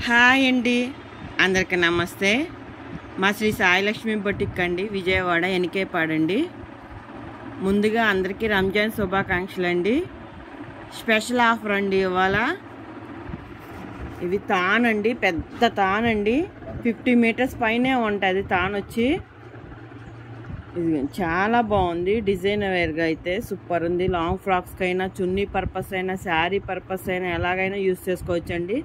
Hi అండి, అందరికీ నమస్తే. మా శ్రీ సాయిలక్ష్మి బొటిక్ అండి, విజయవాడ ఎనికేపాడండి. ముందుగా అందరికీ రంజాన్ శుభాకాంక్షలు అండి. స్పెషల్ ఆఫర్ అండి ఇవాళ. ఇవి తాన్ అండి, పెద్ద తాన్ అండి, 50 మీటర్స్ పైనే ఉంటుంది తాన్ వచ్చి. ఇది చాలా బాగుంది, డిజైన్ వేర్గా అయితే సూపర్ ఉంది. లాంగ్ ఫ్రాక్స్కి అయినా, చున్నీ పర్పస్ అయినా, శారీ పర్పస్ అయినా ఎలాగైనా యూస్ చేసుకోవచ్చండి.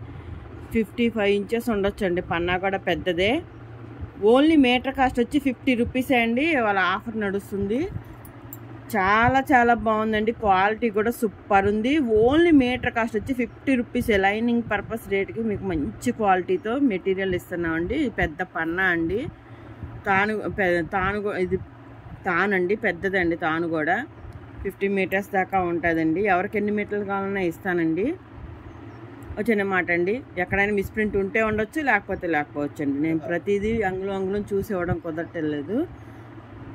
55 ఇంచెస్ ఉండొచ్చండి, పన్నా కూడా పెద్దదే. ఓన్లీ మీటర్ కాస్ట్ వచ్చి 50 రూపీసే అండి. వాళ్ళ ఆఫర్ నడుస్తుంది. చాలా చాలా బాగుందండి, క్వాలిటీ కూడా సూపర్ ఉంది. ఓన్లీ మీటర్ కాస్ట్ వచ్చి 50 రూపీసే. లైనింగ్ పర్పస్ రేట్కి మీకు మంచి క్వాలిటీతో మెటీరియల్ ఇస్తున్నామండి. పెద్ద పన్నా అండి, ఇది తానండి, పెద్దదండి. తాను కూడా 50 మీటర్స్ దాకా ఉంటుందండి. ఎవరికి ఎన్ని మీటర్లు కావాలన్నా ఇస్తానండి. వచ్చిన మాట అండి, ఎక్కడైనా మిస్ప్రింట్ ఉంటే ఉండొచ్చు, లేకపోతే లేకపోవచ్చు అండి. నేను ప్రతిదీ అంగుళం చూసి ఇవ్వడం కుదరట్లేదు.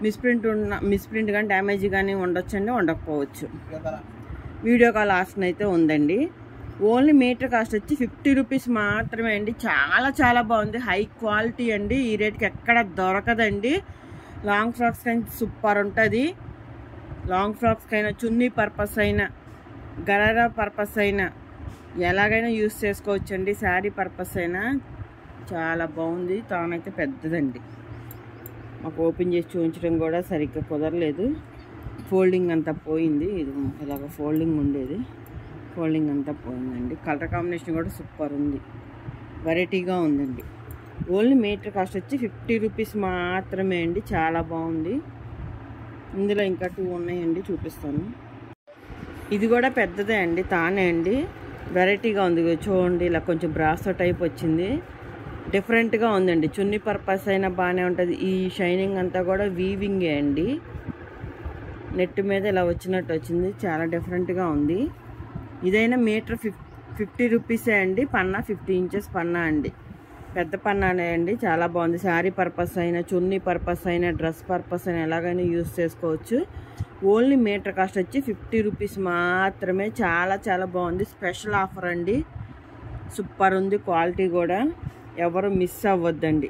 మిస్ప్రింట్ కానీ డ్యామేజ్ కానీ ఉండొచ్చండి, ఉండకపోవచ్చు. వీడియో కాల్ ఆప్షన్ అయితే ఉందండి. ఓన్లీ మీటర్ కాస్ట్ వచ్చి 50 రూపీస్ మాత్రమే అండి. చాలా చాలా బాగుంది, హై క్వాలిటీ అండి. ఈ రేట్కి ఎక్కడ దొరకదండి. లాంగ్ ఫ్రాక్స్ కానీ సూపర్ ఉంటుంది. లాంగ్ ఫ్రాక్స్కి అయినా, చున్నీ పర్పస్ అయినా, గరారా పర్పస్ అయినా ఎలాగైనా యూస్ చేసుకోవచ్చండి. శారీ పర్పస్ అయినా చాలా బాగుంది. తానైతే పెద్దదండి. మాకు ఓపెన్ చేసి చూపించడం కూడా సరిగ్గా కుదరలేదు. ఫోల్డింగ్ అంతా పోయింది. ఇది ఇలాగ ఫోల్డింగ్ ఉండేది, ఫోల్డింగ్ అంతా పోయిందండి. కలర్ కాంబినేషన్ కూడా సూపర్ ఉంది, వెరైటీగా ఉందండి. ఓన్లీ మీటర్ కాస్ట్ వచ్చి 50 రూపీస్ మాత్రమే అండి. చాలా బాగుంది. ఇందులో ఇంకా 2 ఉన్నాయండి, చూపిస్తాను. ఇది కూడా పెద్దదే అండి, తానే అండి. వెరైటీగా ఉంది చూడండి. ఇలా కొంచెం బ్రాసో టైప్ వచ్చింది, డిఫరెంట్గా ఉందండి. చున్నీ పర్పస్ అయినా బాగానే ఉంటుంది. ఈ షైనింగ్ అంతా కూడా వీవింగే అండి. నెట్ మీద ఇలా వచ్చినట్టు వచ్చింది, చాలా డిఫరెంట్గా ఉంది. ఇదైనా మీటర్ 50 రూపీసే అండి. పన్నా 50 ఇంచెస్ పన్నా అండి, పెద్ద పన్నానే అండి. చాలా బాగుంది. శారీ పర్పస్ అయినా, చున్నీ పర్పస్ అయినా, డ్రెస్ పర్పస్ అయినా ఎలాగైనా యూస్ చేసుకోవచ్చు. ఓన్లీ మీటర్ కాస్ట్ వచ్చి 50 రూపీస్ మాత్రమే. చాలా చాలా బాగుంది, స్పెషల్ ఆఫర్ అండి. సూపర్ ఉంది, క్వాలిటీ కూడా. ఎవరు మిస్ అవ్వద్దండి.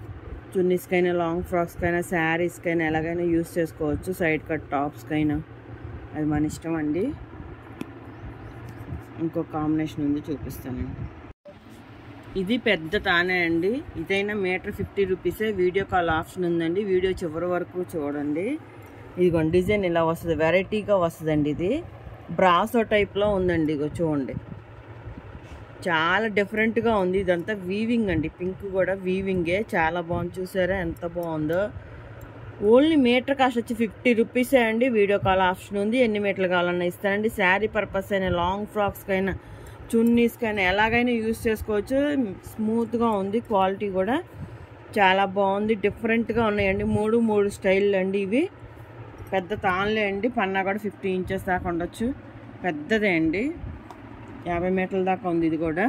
చున్నీస్కైనా, లాంగ్ ఫ్రాక్స్కైనా, శారీస్కైనా ఎలాగైనా యూస్ చేసుకోవచ్చు. సైడ్ కట్ టాప్స్కైనా అది మన ఇష్టం అండి. ఇంకో కాంబినేషన్ ఉంది, చూపిస్తానండి. ఇది పెద్ద తానే అండి. ఇదైనా మీటర్ 50 రూపీసే. వీడియో కాల్ ఆప్షన్ ఉందండి. వీడియో చివరి వరకు చూడండి. ఇదిగోండి, డిజైన్ ఇలా వస్తుంది, వెరైటీగా వస్తుందండి. ఇది బ్రాసో టైప్లో ఉందండి. ఇగో చూడండి, చాలా డిఫరెంట్గా ఉంది. ఇదంతా వీవింగ్ అండి, పింక్ కూడా వీవింగే. చాలా బాగుంది, చూసారా ఎంత బాగుందో. ఓన్లీ మీటర్ కాస్ట్ వచ్చి 50 రూపీసే అండి. వీడియో కాల్ ఆప్షన్ ఉంది. ఎన్ని మీటర్లు కావాలన్నా ఇస్తానండి. శారీ పర్పస్ అయినా, లాంగ్ ఫ్రాక్స్కైనా, చున్నీస్కైనా ఎలాగైనా యూస్ చేసుకోవచ్చు. స్మూత్గా ఉంది, క్వాలిటీ కూడా చాలా బాగుంది. డిఫరెంట్గా ఉన్నాయండి. 3 స్టైల్ అండి ఇవి. పెద్ద తాన్లే అండి. పన్నా కూడా 50 ఇంచెస్ దాకా ఉండొచ్చు, పెద్దదే అండి. 50 మీటర్ల దాకా ఉంది ఇది కూడా.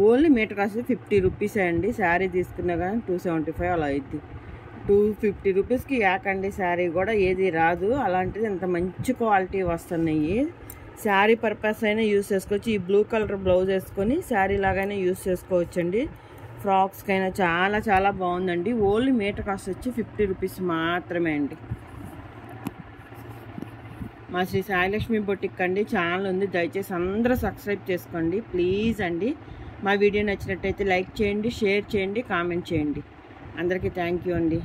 ఓన్లీ మీటర్ కాస్ట్ 50 రూపీసే అండి. శారీ తీసుకున్నా కానీ 275 అలా అవుద్ది. 250 రూపీస్కి యాకండి. శారీ కూడా ఏది రాదు. అలాంటిది ఇంత మంచి క్వాలిటీ వస్తున్నాయి. శారీ పర్పస్ అయినా యూస్ చేసుకోవచ్చు. ఈ బ్లూ కలర్ బ్లౌజ్ వేసుకొని శారీ లాగానే యూస్ చేసుకోవచ్చండి. ఫ్రాక్స్కైనా చాలా చాలా బాగుందండి. ఓన్లీ మీటర్ కాస్ట్ వచ్చి 50 రూపీస్ మాత్రమే అండి. మా శ్రీ సాయిలక్ష్మి బొటిక్ అండి ఛానల్ ఉంది. దయచేసి అందరూ సబ్స్క్రైబ్ చేసుకోండి ప్లీజ్ అండి. మా వీడియో నచ్చినట్టయితే లైక్ చేయండి, షేర్ చేయండి, కామెంట్ చేయండి. అందరికీ థ్యాంక్ యూ అండి.